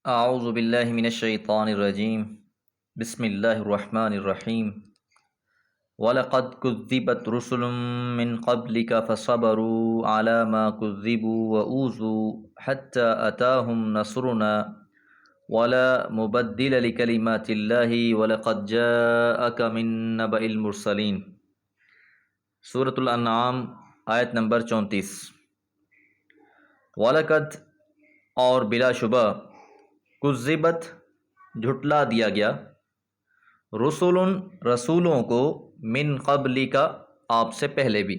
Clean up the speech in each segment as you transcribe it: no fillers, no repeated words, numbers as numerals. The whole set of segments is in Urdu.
اعوذ باللہ من الشیطان الرجیم بسم اللہ الرحمن الرحیم وَلَقَدْ كُذِّبَتْ رُسُلٌ مِّن قَبْلِكَ فَصَبَرُوا عَلَى مَا كُذِّبُوا وَأُوذُوا حَتَّى أَتَاهُمْ نَصْرُنَا وَلَا مُبَدِّلَ لِكَلِمَاتِ اللَّهِ وَلَقَدْ جَاءَكَ مِن نَّبَإِ الْمُرْسَلِينَ۔ سورۃ الانعام آیت نمبر 34۔ وَلَقَدْ اور بلا شبہ، کذبت جھٹلا دیا گیا، رسول رسولوں کو، من قبل کا آپ سے پہلے بھی۔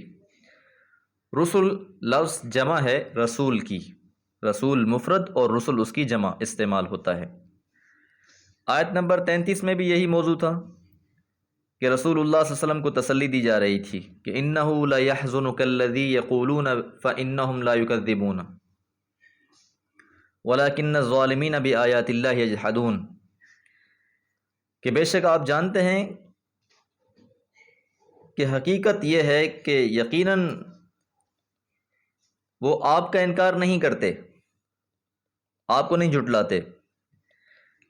رسول لفظ جمع ہے رسول کی، رسول مفرد اور رسل اس کی جمع استعمال ہوتا ہے۔ آیت نمبر 33 میں بھی یہی موضوع تھا کہ رسول اللہ صلی اللہ علیہ وسلم کو تسلی دی جا رہی تھی کہ انَّهُ لَيَحْزُنُكَ الَّذِي يَقُولُونَ فَإِنَّهُمْ لَا يُكَذِّبُونَ وَلَكِنَّ الظَّالِمِينَ بِآيَاتِ اللَّهِ يَجْحَدُونَ، کہ بے شک آپ جانتے ہیں کہ حقیقت یہ ہے کہ یقیناً وہ آپ کا انکار نہیں کرتے، آپ کو نہیں جھٹلاتے،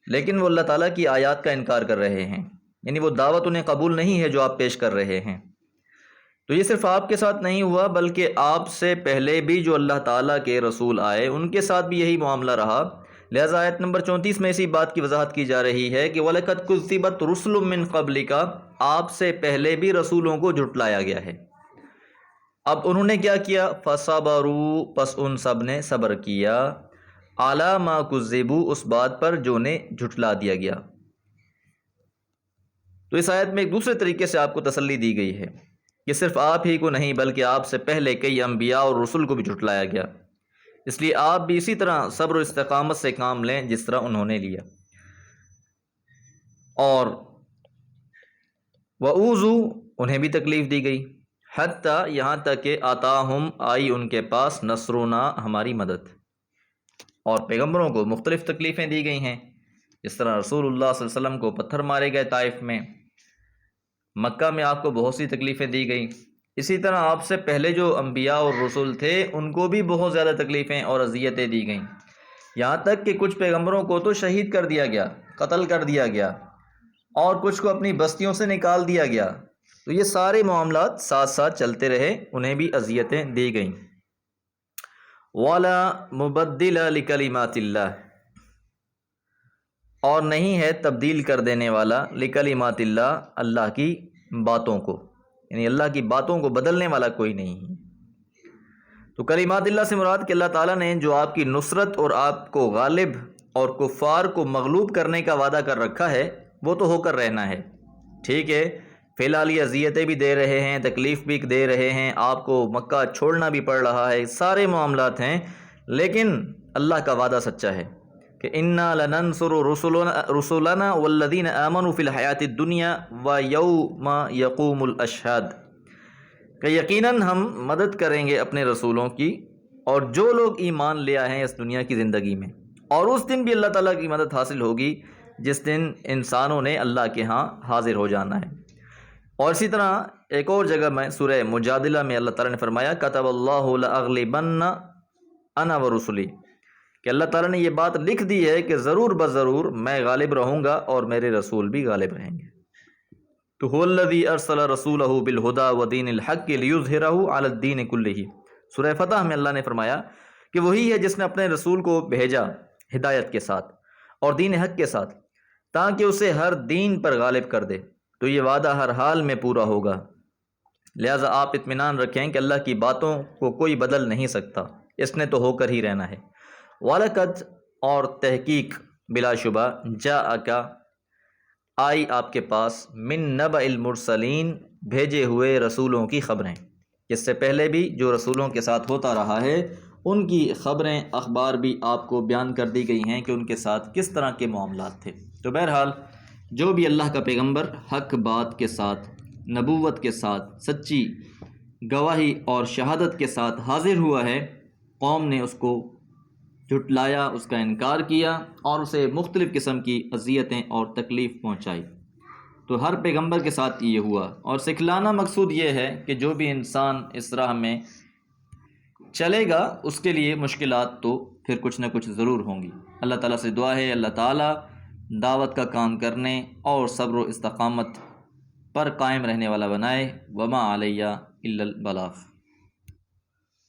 لیکن وہ اللہ تعالیٰ کی آیات کا انکار کر رہے ہیں، یعنی وہ دعوت انہیں قبول نہیں ہے جو آپ پیش کر رہے ہیں۔ تو یہ صرف آپ کے ساتھ نہیں ہوا، بلکہ آپ سے پہلے بھی جو اللہ تعالیٰ کے رسول آئے ان کے ساتھ بھی یہی معاملہ رہا۔ لہٰذا آیت نمبر 34 میں اسی بات کی وضاحت کی جا رہی ہے کہ وَلَقَدْ كُذِّبَتْ رُسُلٌ مِّن قَبْلِكَ، آپ سے پہلے بھی رسولوں کو جھٹلایا گیا ہے۔ اب انہوں نے کیا کیا؟ فَصَبَرُوا، پس ان سب نے صبر کیا، عَلَىٰ مَا كُذِّبُوا، اس بات پر جو انہیں جھٹلا دیا گیا۔ تو اس آیت میں ایک دوسرے طریقے سے آپ کو تسلی دی گئی ہے کہ صرف آپ ہی کو نہیں بلکہ آپ سے پہلے کئی انبیاء اور رسل کو بھی جھٹلایا گیا، اس لیے آپ بھی اسی طرح صبر و استقامت سے کام لیں جس طرح انہوں نے لیا۔ اور وَأُوذُوا، انہیں بھی تکلیف دی گئی، حتیٰ، یہاں تک کہ آتاہم، آئی ان کے پاس، نصرنا، ہماری مدد۔ اور پیغمبروں کو مختلف تکلیفیں دی گئی ہیں، اس طرح رسول اللہ صلی اللہ علیہ وسلم کو پتھر مارے گئے طائف میں، مکہ میں آپ کو بہت سی تکلیفیں دی گئی، اسی طرح آپ سے پہلے جو انبیاء اور رسول تھے ان کو بھی بہت زیادہ تکلیفیں اور اذیتیں دی گئیں، یہاں تک کہ کچھ پیغمبروں کو تو شہید کر دیا گیا، قتل کر دیا گیا، اور کچھ کو اپنی بستیوں سے نکال دیا گیا۔ تو یہ سارے معاملات ساتھ ساتھ چلتے رہے، انہیں بھی اذیتیں دی گئیں۔ وَلَا مُبَدِّلَ لِكَلِمَاتِ اللَّهِ، اور نہیں ہے تبدیل کر دینے والا، لِكَلِمَاتِ اللَّهِ، اللہ کی باتوں کو، یعنی اللہ کی باتوں کو بدلنے والا کوئی نہیں ہے۔ تو کلمات اللہ سے مراد کہ اللہ تعالیٰ نے جو آپ کی نصرت اور آپ کو غالب اور کفار کو مغلوب کرنے کا وعدہ کر رکھا ہے وہ تو ہو کر رہنا ہے۔ ٹھیک ہے، فی الحال یہ اذیتیں بھی دے رہے ہیں، تکلیف بھی دے رہے ہیں، آپ کو مکہ چھوڑنا بھی پڑ رہا ہے، سارے معاملات ہیں، لیکن اللہ کا وعدہ سچا ہے کہ اِنَّا لَنَنصُرُ رُسُلَنَا وَالَّذِينَ آمَنُوا فِي الْحَيَاةِ الدُّنْيَا وَيَوْمَ يَقُومُ الْأَشْهَادُ، کہ یقیناً ہم مدد کریں گے اپنے رسولوں کی اور جو لوگ ایمان لے آئے ہیں اس دنیا کی زندگی میں، اور اس دن بھی اللہ تعالیٰ کی مدد حاصل ہوگی جس دن انسانوں نے اللہ کے ہاں حاضر ہو جانا ہے۔ اور اسی طرح ایک اور جگہ میں سورہ مجادلہ میں اللہ تعالیٰ نے فرمایا کتب اللہ لأغلبن انا ورسلی، کہ اللہ تعالیٰ نے یہ بات لکھ دی ہے کہ ضرور بضرور میں غالب رہوں گا اور میرے رسول بھی غالب رہیں گے۔ تو هو الذی ارسل رسولہ بالہدی ودین الحق لیظہرہ علی الدین کلہ، سورہ فتح میں اللہ نے فرمایا کہ وہی ہے جس نے اپنے رسول کو بھیجا ہدایت کے ساتھ اور دین حق کے ساتھ تاکہ اسے ہر دین پر غالب کر دے، تو یہ وعدہ ہر حال میں پورا ہوگا۔ لہٰذا آپ اطمینان رکھیں کہ اللہ کی باتوں کو کوئی بدل نہیں سکتا، اس نے تو ہو کر ہی رہنا ہے۔ وَلَقَدْ، اور تحقیق بلا شبہ، جاءک، آئی آپ کے پاس، من نبأ المرسلین، بھیجے ہوئے رسولوں کی خبریں، اس سے پہلے بھی جو رسولوں کے ساتھ ہوتا رہا ہے ان کی خبریں، اخبار بھی آپ کو بیان کر دی گئی ہیں کہ ان کے ساتھ کس طرح کے معاملات تھے۔ تو بہرحال جو بھی اللہ کا پیغمبر حق بات کے ساتھ، نبوت کے ساتھ، سچی گواہی اور شہادت کے ساتھ حاضر ہوا ہے، قوم نے اس کو جھٹلایا، اس کا انکار کیا اور اسے مختلف قسم کی اذیتیں اور تکلیف پہنچائی۔ تو ہر پیغمبر کے ساتھ یہ ہوا، اور سکھلانا مقصود یہ ہے کہ جو بھی انسان اس راہ میں چلے گا اس کے لیے مشکلات تو پھر کچھ نہ کچھ ضرور ہوں گی۔ اللہ تعالیٰ سے دعا ہے اللہ تعالیٰ دعوت کا کام کرنے اور صبر و استقامت پر قائم رہنے والا بنائے۔ وما علیہ الا البلاغ۔